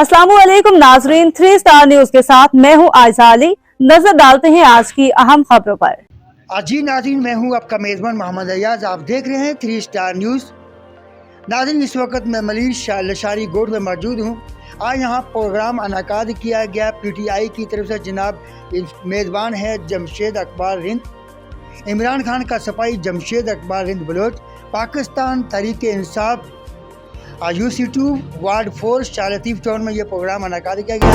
अस्सलामुअलैकुम नाजरीन, 3 star news के साथ मैं हूं आयशा अली। नजर डालते हैं आज की अहम खबरों पर। जी नाज़रीन, मैं हूं आपका मेज़बान मोहम्मद अयाज। आप देख रहे हैं 3 स्टार न्यूज़। नाज़रीन, इस वक्त मैं मलीश लशारी गोड में मौजूद हूं। आज यहाँ प्रोग्राम अनाकाद किया गया PTI की तरफ से। जनाब मेज़बान है जमशेद अकबर रिंद, इमरान खान का सफाई Jamshed Akbar Rind Bloch, Pakistan Tehreek Insaf UC2 ward 4 शालतीफ़ town में ये प्रोग्राम अनाकाद किया गया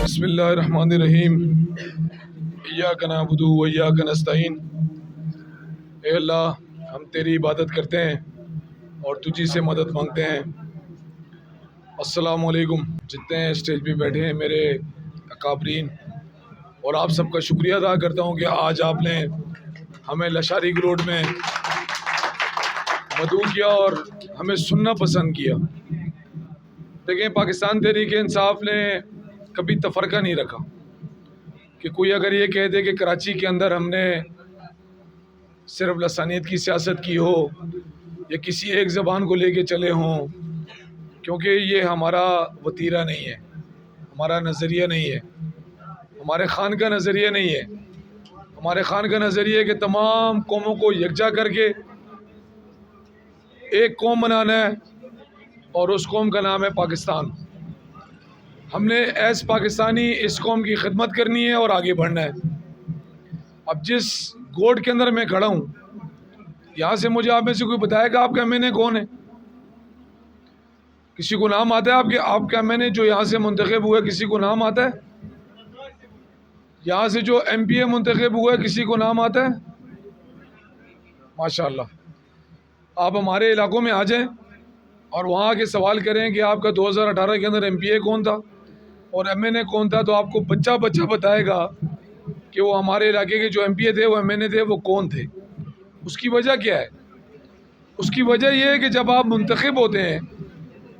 बिस्मिल्लाहिर्रहमानिर्रहीम। इय्याका नअबुदु व इय्याका नस्तईन। ए अल्लाह, हम तेरी इबादत करते हैं और तुझी से मदद मांगते हैं। अस्सलाम वालेकुम। जितने स्टेज पे बैठे हैं मेरे अकाबरीन, और आप सबका शुक्रिया अदा करता हूँ कि आज आपने हमें लशारी रोड में मदऊ किया और हमें सुनना पसंद किया। देखें, पाकिस्तान तहरीक इंसाफ ने कभी तफरका नहीं रखा कि कोई अगर ये कह दे कि कराची के अंदर हमने सिर्फ लसानियत की सियासत की हो या किसी एक ज़बान को लेके चले हों, क्योंकि ये हमारा वतीरा नहीं है, हमारा नज़रिया नहीं है, हमारे ख़ान का नज़रिया नहीं है। हमारे ख़ान का नज़रिया है कि तमाम कौमों को यकजा करके एक कौम बनाना है और उस कौम का नाम है पाकिस्तान। हमने एस पाकिस्तानी इस कौम की खिदमत करनी है और आगे बढ़ना है। अब जिस गोड के अंदर मैं खड़ा हूँ, यहाँ से मुझे आप में से कोई बताएगा आपका MNA कौन है? किसी को नाम आता है आपका MNA जो यहाँ से मुंतखब हुआ है? किसी को नाम आता है? यहाँ से जो MPA मुंतखब हुआ है, किसी को नाम आता है? माशाअल्लाह। आप हमारे इलाकों में आ जाएं और वहाँ के सवाल करें कि आपका 2018 के अंदर MPA कौन था और MNA कौन था, तो आपको बच्चा बच्चा बताएगा कि वो हमारे इलाके के जो MPA थे, वो MNA थे, वो कौन थे। उसकी वजह क्या है? उसकी वजह ये है कि जब आप मुंतखब होते हैं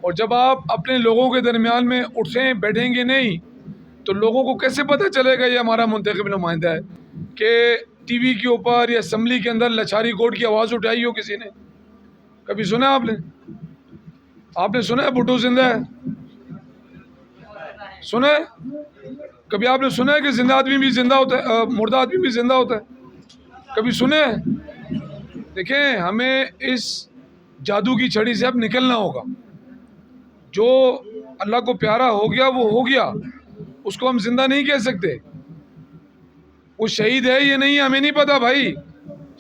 और जब आप अपने लोगों के दरमियान में उठें बैठेंगे नहीं, तो लोगों को कैसे पता चलेगा ये हमारा मुंतखब नुमाइंदा है? कि TV के ऊपर या असम्बली के अंदर लशारी कोट की आवाज़ उठाई हो किसी ने? कभी सुना आपने सुना है भुट्टो जिंदा है? सुना है? कभी आपने सुना है कि जिंदा आदमी भी जिंदा होता है, मुर्दा आदमी भी जिंदा होता है? कभी सुने? देखें, हमें इस जादू की छड़ी से अब निकलना होगा। जो अल्लाह को प्यारा हो गया वो हो गया, उसको हम जिंदा नहीं कह सकते। वो शहीद है ये नहीं, हमें नहीं पता भाई।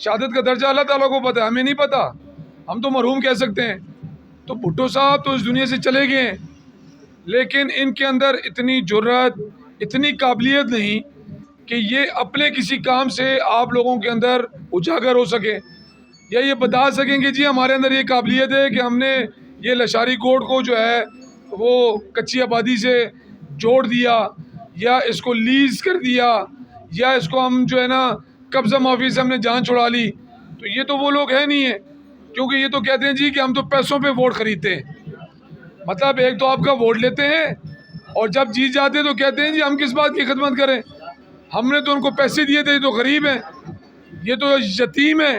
शहादत का दर्जा अल्लाह ताला को पता है, हमें नहीं पता। हम तो मरहूम कह सकते हैं। तो भुट्टो साहब तो इस दुनिया से चले गए हैं, लेकिन इनके अंदर इतनी जुर्रत, इतनी काबिलियत नहीं कि ये अपने किसी काम से आप लोगों के अंदर उजागर हो सके या ये बता सकें कि जी हमारे अंदर ये काबिलियत है कि हमने ये लशारी कोट को जो है वो कच्ची आबादी से जोड़ दिया या इसको लीज कर दिया या इसको हम जो है ना कब्ज़ा माफी से हमने जान छुड़ा ली। तो ये तो वो लोग हैं नहीं है, क्योंकि ये तो कहते हैं जी कि हम तो पैसों पे वोट खरीदते हैं। मतलब एक तो आपका वोट लेते हैं और जब जीत जाते तो कहते हैं जी हम किस बात की खिदमत करें, हमने तो उनको पैसे दिए थे, ये तो गरीब हैं, ये तो यतीम है।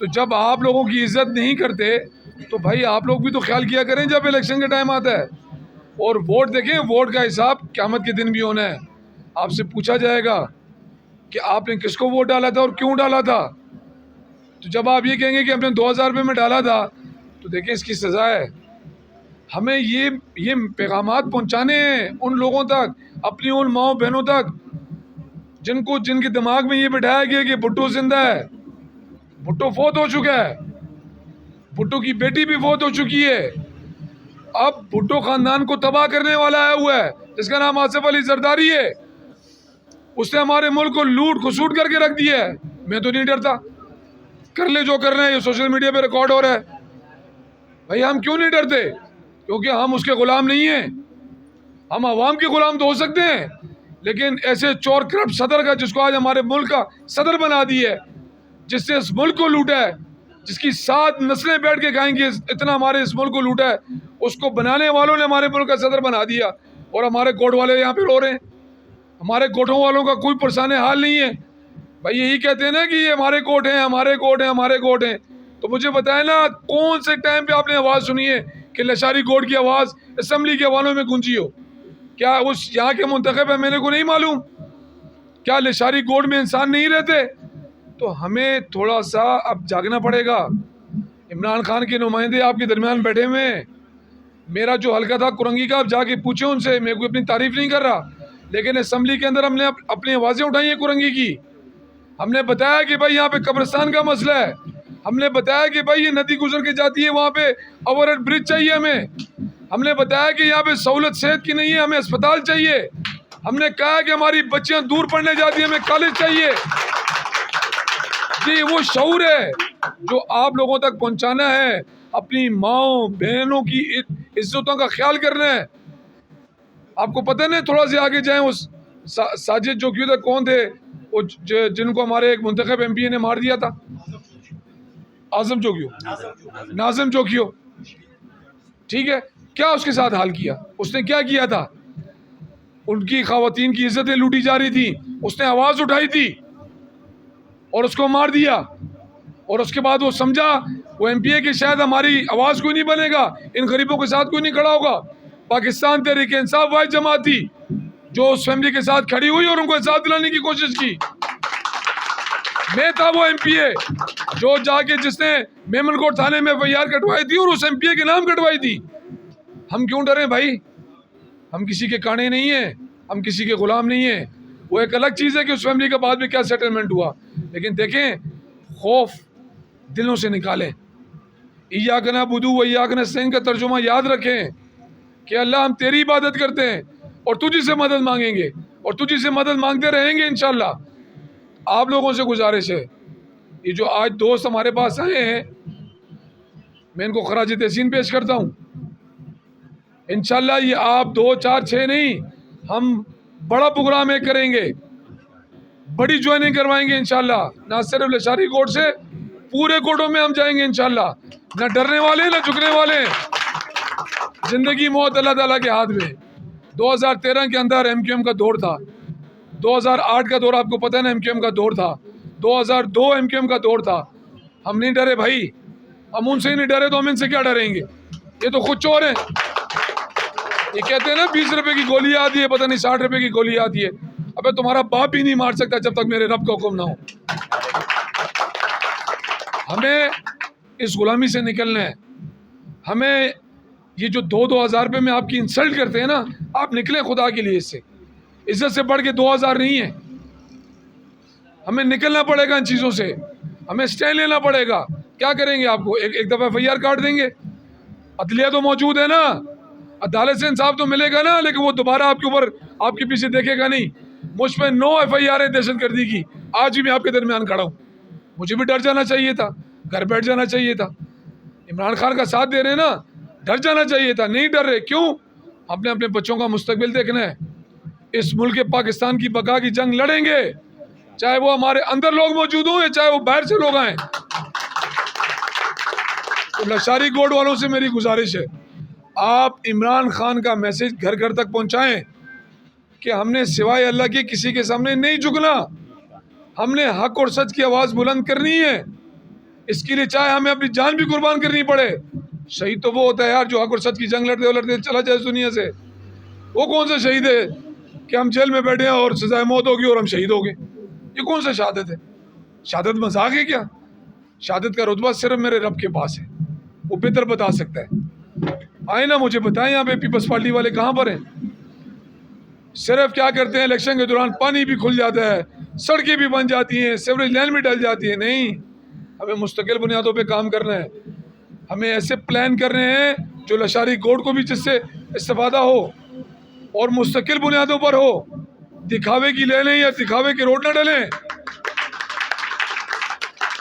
तो जब आप लोगों की इज्जत नहीं करते तो भाई आप लोग भी तो ख्याल किया करें जब इलेक्शन का टाइम आता है। और वोट देखें, वोट का हिसाब क़यामत के दिन भी होना है। आपसे पूछा जाएगा कि आपने किसको वोट डाला था और क्यों डाला था। तो जब आप ये कहेंगे कि हमने 2000 रुपये में डाला था, तो देखें इसकी सज़ा है। हमें ये पैगामात पहुंचाने हैं उन लोगों तक, अपनी उन माओ बहनों तक जिनके दिमाग में ये बिठाया गया कि भुट्टो जिंदा है। भुट्टो फौत हो चुका है, भुट्टो की बेटी भी फौत हो चुकी है। अब भुट्टो खानदान को तबाह करने वाला आया हुआ है जिसका नाम आसिफ अली जरदारी है। उसने हमारे मुल्क को लूट खसूट करके रख दिया है। मैं तो नहीं डरता, कर ले जो कर रहे हैं, ये सोशल मीडिया पे रिकॉर्ड हो रहा है। भाई हम क्यों नहीं डरते? क्योंकि हम उसके गुलाम नहीं हैं। हम आवाम के गुलाम तो हो सकते हैं, लेकिन ऐसे चोर करप्ट सदर का, जिसको आज हमारे मुल्क का सदर बना दिया है, जिससे इस मुल्क को लूटा है, जिसकी 7 नस्लें बैठ के खाएंगी, इतना हमारे इस मुल्क को लूटा है, उसको बनाने वालों ने हमारे मुल्क का सदर बना दिया। और हमारे कोर्ट वाले यहाँ पे रो रहे हैं। हमारे कोर्टों वालों का कोई परेशान हाल नहीं है। भाई यही कहते हैं ना कि ये हमारे कोर्ट हैं, हमारे कोर्ट हैं, हमारे कोर्ट हैं। तो मुझे बताएं ना, कौन से टाइम पे आपने आवाज़ सुनी है कि लशारी कोर्ट की आवाज़ असम्बली के हवालों में गूंजी हो? क्या उस यहाँ के मुंतखब है, मेरे को नहीं मालूम? क्या लशारी कोर्ट में इंसान नहीं रहते? तो हमें थोड़ा सा अब जागना पड़ेगा। इमरान खान के नुमाइंदे आपके दरमियान बैठे हुए हैं। मेरा जो हल्का था कुरंगी का, आप जाके पूछे उनसे, मैं कोई अपनी तारीफ नहीं कर रहा, लेकिन असम्बली के अंदर हमने अपनी आवाज़ें उठाई हैं कुरंगी की। हमने बताया कि भाई यहाँ पे कब्रिस्तान का मसला है, हमने बताया कि भाई ये नदी गुजर के जाती है, वहाँ पे ओवरहेड ब्रिज चाहिए हमें, हमने बताया कि यहाँ पे सहूलत सेहत की नहीं है, हमें अस्पताल चाहिए, हमने कहा कि हमारी बच्चियाँ दूर पढ़ने जाती हैं, हमें कॉलेज चाहिए। जी वो शऊर है जो आप लोगों तक पहुँचाना है, अपनी माओ बहनों की इज्जतों का ख्याल करना है। आपको पता नहीं, थोड़ा सा आगे जाएं, उस साजिद जोगियो तक कौन थे वो जिनको हमारे एक मुंतखब एमपी ने मार दिया था? आजम जोगियो, नाजिम जोगियो, ठीक है। क्या उसके साथ हाल किया? उसने क्या किया था? उनकी खवातीन की इज्जतें लूटी जा रही थी, उसने आवाज़ उठाई थी और उसको मार दिया। और उसके बाद वो समझा वो एमपीए कि शायद हमारी आवाज़ कोई नहीं बनेगा, इन गरीबों के साथ कोई नहीं खड़ा होगा। पाकिस्तान तहरीक इंसाफ वाहिद जमात थी जो उस फैमिली के साथ खड़ी हुई और उनको इंसाफ दिलाने की कोशिश की। मैं था वो एमपीए जो जाके जिसने मेमनकोट थाने में एफआईआर कटवाई थी और उस एमपीए के नाम कटवाई थी। हम क्यों डरें भाई? हम किसी के काने नहीं हैं, हम किसी के गुलाम नहीं हैं। वो एक अलग चीज़ है कि उस फैमिली के बाद में क्या सेटलमेंट हुआ, लेकिन देखें खौफ दिलों से निकालें। इय्याक नअबुदु व इय्याक नस्तईन का तर्जुमा याद रखें कि अल्लाह हम तेरी इबादत करते हैं और तुझी से मदद मांगेंगे और तुझी से मदद मांगते रहेंगे इंशाल्लाह। आप लोगों से गुजारिश है, ये जो आज दोस्त हमारे पास आए हैं, मैं इनको खराज तहसीन पेश करता हूँ। इंशाल्लाह ये आप 2, 4, 6 नहीं, हम बड़ा प्रोग्राम एक करेंगे, बड़ी ज्वाइनिंग करवाएंगे इंशाल्लाह। ना सिर्फ लशारी कोर्ट से, पूरे कोर्टों में हम जाएंगे इंशाल्लाह। ना डरने वाले ना झुकने वाले। जिंदगी मौत अल्लाह ताला के हाथ में। 2013 के अंदर एमक्यूएम का दौर था, 2008 का दौर आपको पता है ना, एमक्यूएम का दौर था, 2002 एमक्यूएम का दौर था। हम नहीं डरे भाई, हम उनसे ही नहीं डरे तो हम इनसे क्या डरेंगे? ये तो खुद चोर हैं। ये कहते हैं ना 20 रुपए की गोली आती है, पता नहीं 60 रुपए की गोली आती है। अबे तुम्हारा बाप भी नहीं मार सकता जब तक मेरे रब का हुक्म ना हो। हमें इस गुलामी से निकलना है। हमें ये जो 2-2 हज़ार रुपये में आपकी इंसल्ट करते हैं ना, आप निकले खुदा के लिए इससे। इज्जत से बढ़ के 2000 नहीं है। हमें निकलना पड़ेगा इन चीज़ों से, हमें स्टैंड लेना पड़ेगा। क्या करेंगे? आपको एक दफ़ा एफआईआर काट देंगे। अदलिया तो मौजूद है ना, अदालत से इंसाफ तो मिलेगा ना, लेकिन वो दोबारा आपके ऊपर आपके पीछे देखेगा नहीं। मुझ पर 9 एफआईआर है दहशतगर्दी की। आज भी मैं आपके दरमियान खड़ा हूँ। मुझे भी डर जाना चाहिए था, घर बैठ जाना चाहिए था। इमरान खान का साथ दे रहे हैं ना, डर जाना चाहिए था, नहीं डर रहे। क्यों? अपने अपने बच्चों का मुस्तकबिल देखना है। इस मुल्क के पाकिस्तान की बका की जंग लड़ेंगे, चाहे वो हमारे अंदर लोग मौजूद हों या चाहे वो बाहर से लोग आए। तो लशारी कोर्ट वालों से मेरी गुजारिश है, आप इमरान खान का मैसेज घर घर तक पहुंचाएं कि हमने सिवाय अल्लाह के किसी के सामने नहीं झुकना। हमने हक और सच की आवाज़ बुलंद करनी है। इसके लिए चाहे हमें अपनी जान भी कुर्बान करनी पड़े। शहीद तो वो होता है यार जो हक और सच की जंग लड़ते चला जाए इस दुनिया से। वो कौन सा शहीद है कि हम जेल में बैठे हैं और सजाए मौत होगी और हम शहीद हो गए? ये कौन सा शहादत है? शहादत मजाक है क्या? शहादत का रुतबा सिर्फ मेरे रब के पास है, वो बेहतर बता सकता है। आए ना मुझे बताएं यहाँ पे पीपल्स पार्टी वाले कहाँ पर हैं? सिर्फ क्या करते हैं, इलेक्शन के दौरान पानी भी खुल जाता है, सड़कें भी बन जाती हैं, सीवरेज लाइन भी डल जाती है। नहीं, हमें मुस्तकिल बुनियादों पे काम करना है। हमें ऐसे प्लान करने हैं जो लशारी कोड को भी जिससे इस्तेफादा हो और मुस्तकिल बुनियादों पर हो। दिखावे की ले लें या दिखावे के रोड न डलें।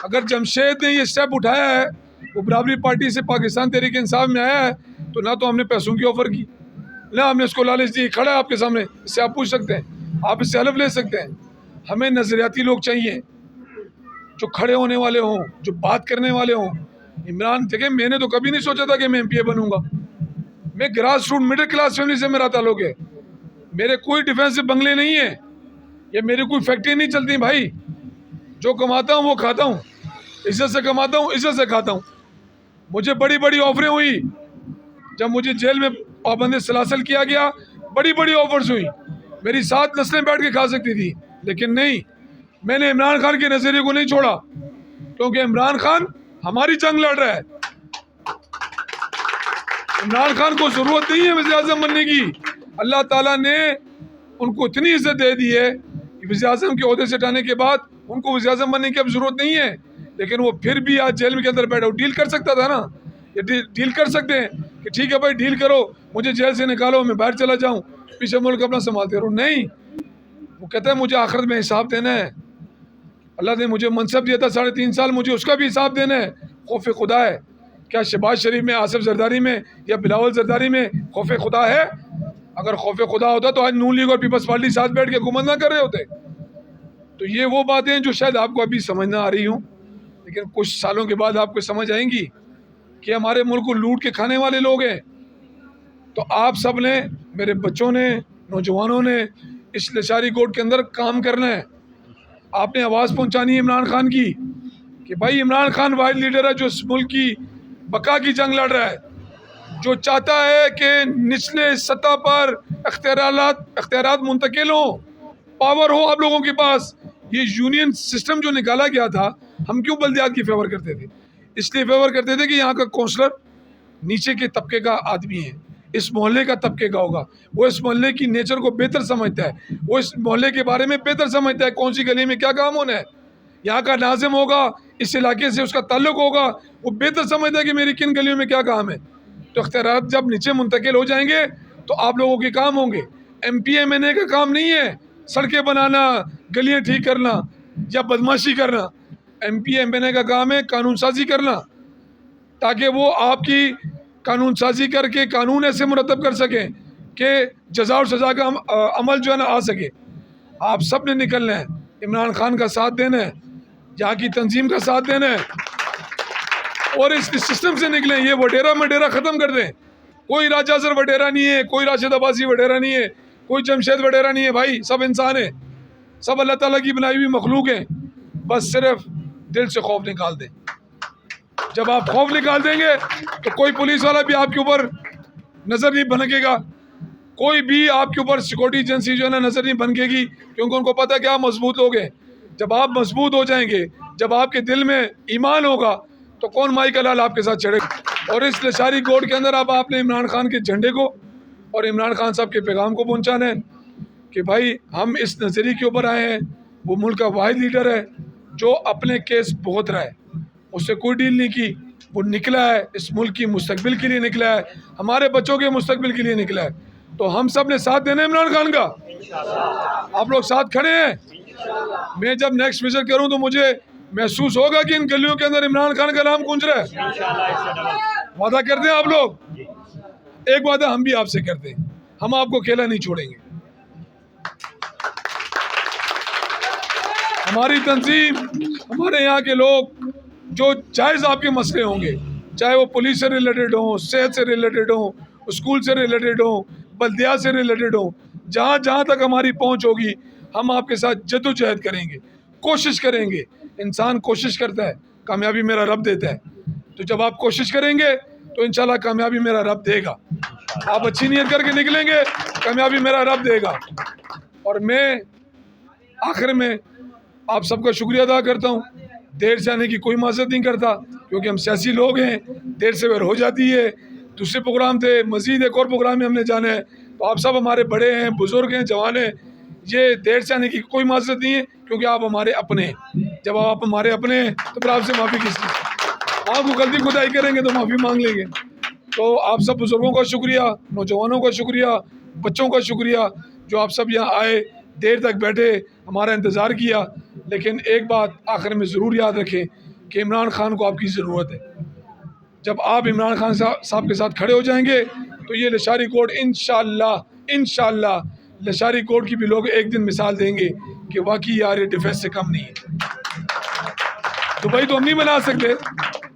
अगर जमशेद ने ये स्टेप उठाया है, वो बराबरी पार्टी से पाकिस्तान तहरीक इंसाफ में आया है, तो ना तो हमने पैसों की ऑफ़र की, ना हमने उसको लालच दी। खड़ा है आपके सामने, इससे आप पूछ सकते हैं, आप इससे हलफ ले सकते हैं। हमें नज़रियाती लोग चाहिए जो खड़े होने वाले हों, जो बात करने वाले हों। इमरान, देखें, मैंने तो कभी नहीं सोचा था कि मैं MPA बनूंगा। मैं grass root middle class family से मेरा ताल्लुक है। मेरे कोई डिफेंसिव बंगले नहीं है, ये मेरी कोई फैक्ट्री नहीं चलती भाई। जो कमाता हूँ वो खाता हूँ, इज्जत से कमाता हूँ, इज्जत से खाता हूँ। मुझे बड़ी बड़ी ऑफरें हुई, जब मुझे जेल में पाबंदी सलासल किया गया, बड़ी बड़ी ऑफर्स हुई। मेरी 7 नस्लें बैठ के खा सकती थी, लेकिन नहीं, मैंने इमरान खान के नज़रिए को नहीं छोड़ा, क्योंकि इमरान खान हमारी जंग लड़ रहा है। इमरान खान को ज़रूरत नहीं है वज़ीर आज़म बनने की। अल्लाह ताला ने उनको इतनी इज्जत दे दी है कि वज़ीर आज़म के ओहदे से हटाने के बाद उनको वज़ीर आज़म बनने की अब ज़रूरत नहीं है। लेकिन वो फिर भी आज जेल के अंदर बैठा, डील कर सकता था ना। ये डील कर सकते हैं कि ठीक है भाई, डील करो, मुझे जेल से निकालो, मैं बाहर चला जाऊँ, पीछे मुल्क अपना संभालते रहो। नहीं, वो कहता है मुझे आखिरत में हिसाब देना है। अल्लाह ने मुझे मनसब दिया था 3.5 साल, मुझे उसका भी हिसाब देना है। खौफ खुदा है क्या शहबाज शरीफ में, आसिफ जरदारी में या बिलावल जरदारी में खौफ खुदा है? अगर खौफ खुदा होता तो आज नून लीग और पीपल्स पार्टी साथ बैठ के हुकूमत ना कर रहे होते। तो ये वो बातें जो शायद आपको अभी समझ ना आ रही हूँ, लेकिन कुछ सालों के बाद आपको समझ आएंगी कि हमारे मुल्क को लूट के खाने वाले लोग हैं। तो आप सब ने, मेरे बच्चों ने, नौजवानों ने इस लशारी कोड के अंदर काम करना है। आपने आवाज़ पहुंचानी है इमरान खान की कि भाई इमरान खान वाहिद लीडर है जो इस मुल्क की बका की जंग लड़ रहा है, जो चाहता है कि निचले सतह पर अख्तियारात मुंतकिल हो, पावर हो आप लोगों के पास। ये यूनियन सिस्टम जो निकाला गया था, हम क्यों बल्दियात की फेवर करते थे? इसलिए फेवर करते थे कि यहाँ का काउंसलर नीचे के तबके का आदमी है, इस मोहल्ले का तबके का होगा, वो इस मोहल्ले की नेचर को बेहतर समझता है, वो इस मोहल्ले के बारे में बेहतर समझता है, कौन सी गली में क्या काम होना है। यहाँ का नाज़िम होगा, इस इलाके से उसका ताल्लुक होगा, वो बेहतर समझता है कि मेरी किन गलियों में क्या काम है। तो अख्तियारात जब नीचे मुंतकिल हो जाएंगे तो आप लोगों के काम होंगे। MP MNA का काम नहीं है सड़कें बनाना, गलियाँ ठीक करना या बदमाशी करना। MP MNA का काम है कानून साजी करना, ताकि वो आपकी कानून साजी करके कानून ऐसे मुरतब कर सकें कि जज़ा और सज़ा का अमल जो है ना आ सके। आप सब ने निकलना है, इमरान खान का साथ देना है, यहाँ की तंजीम का साथ देना है और इस सिस्टम से निकलें। ये वडेरा मडेरा ख़त्म कर दें। कोई राजा अजहर वडेरा नहीं है, कोई राशिद अब्बासी वडेरा नहीं है, कोई जमशेद वडेरा नहीं है भाई। सब इंसान है, सब अल्लाह ताला की बनाई हुई मखलूक हैं। बस सिर्फ दिल से खौफ निकाल दें। जब आप खौफ निकाल देंगे तो कोई पुलिस वाला भी आपके ऊपर नज़र नहीं भनकेगा, कोई भी आपके ऊपर सिक्योरिटी एजेंसी जो है ना नज़र नहीं भनकेगी, क्योंकि उनको पता है कि आप मजबूत लोग हैं। जब आप मजबूत हो जाएंगे, जब आपके दिल में ईमान होगा, तो कौन माई का लाल आपके साथ चढ़ेगा। और इस लशारी कोड के अंदर अब आपने इमरान खान के झंडे को और इमरान खान साहब के पैगाम को पहुँचाना है कि भाई हम इस नज़रिए के ऊपर आए हैं, वो मुल्क का वाहिद लीडर है जो अपने केस भुगत रहा है, उससे कोई डील नहीं की, वो निकला है इस मुल्क की मुस्तकबिल के लिए निकला है, हमारे बच्चों के मुस्तकबिल के लिए निकला है। तो हम सब ने साथ देना है इमरान खान का। आप लोग साथ खड़े हैं। मैं जब नेक्स्ट विजिट करूं तो मुझे महसूस होगा कि इन गलियों के अंदर इमरान खान का नाम गूंज रहा है। वादा करते हैं आप लोग, एक वादा हम भी आपसे करते हैं, हम आपको अकेला नहीं छोड़ेंगे। हमारी तंजीम, हमारे यहाँ के लोग जो जायज़ आपके मसले होंगे, चाहे वो पुलिस से रिलेटेड हों, सेहत से रिलेटेड हों, स्कूल से रिलेटेड हों, बल्दिया से रिलेटेड हों, जहाँ जहाँ तक हमारी पहुँच होगी हम आपके साथ जद्दोजहद करेंगे, कोशिश करेंगे। इंसान कोशिश करता है, कामयाबी मेरा रब देता है। तो जब आप कोशिश करेंगे तो इंशाल्लाह कामयाबी मेरा रब देगा। आप अच्छी नीयत करके निकलेंगे, कामयाबी मेरा रब देगा। और मैं आखिर में आप सबका शुक्रिया अदा करता हूँ। देर से आने की कोई माजरत नहीं करता, क्योंकि हम सियासी लोग हैं, देर से बेर हो जाती है। दूसरे प्रोग्राम थे, मज़ीद एक और प्रोग्राम में हमने जाना है, तो आप सब हमारे बड़े हैं, बुज़ुर्ग हैं, जवान हैं, ये देर से आने की कोई माजरत नहीं है, क्योंकि आप हमारे अपने हैं। जब आप हमारे अपने हैं तो फिर आपसे माफ़ी किस चीज़? आपको गलती खुदाई करेंगे तो माफ़ी मांग लेंगे। तो आप सब बुज़ुर्गों का शुक्रिया, नौजवानों का शुक्रिया, बच्चों का शुक्रिया, जो आप सब यहाँ आए, देर तक बैठे, हमारा इंतज़ार किया। लेकिन एक बात आखिर में ज़रूर याद रखें कि इमरान खान को आपकी ज़रूरत है। जब आप इमरान खान साहब के साथ खड़े हो जाएंगे तो ये लशारी कोर्ट इंशाल्लाह लशारी कोर्ट की भी लोग एक दिन मिसाल देंगे कि वाकई यार ये डिफेंस से कम नहीं है। दुबई तो हम नहीं बना सकते,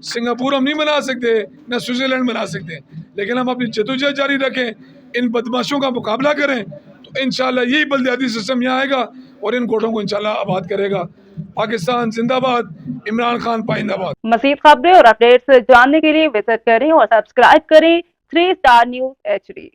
सिंगापुर हम नहीं बना सकते, न स्विट्ज़रलैंड बना सकते, लेकिन हम अपनी जदोजहद जारी रखें, इन बदमाशों का मुकाबला करें, तो इंशाल्लाह यही बल्दियाती सिस्टम यहाँ आएगा और इन कोर्टों को इंशाल्लाह आबाद करेगा। पाकिस्तान जिंदाबाद, इमरान खान पाइंदाबाद। मज़ीद खबरें और अपडेट्स जानने के लिए विजिट करें और सब्सक्राइब करें 3 स्टार न्यूज़ HD।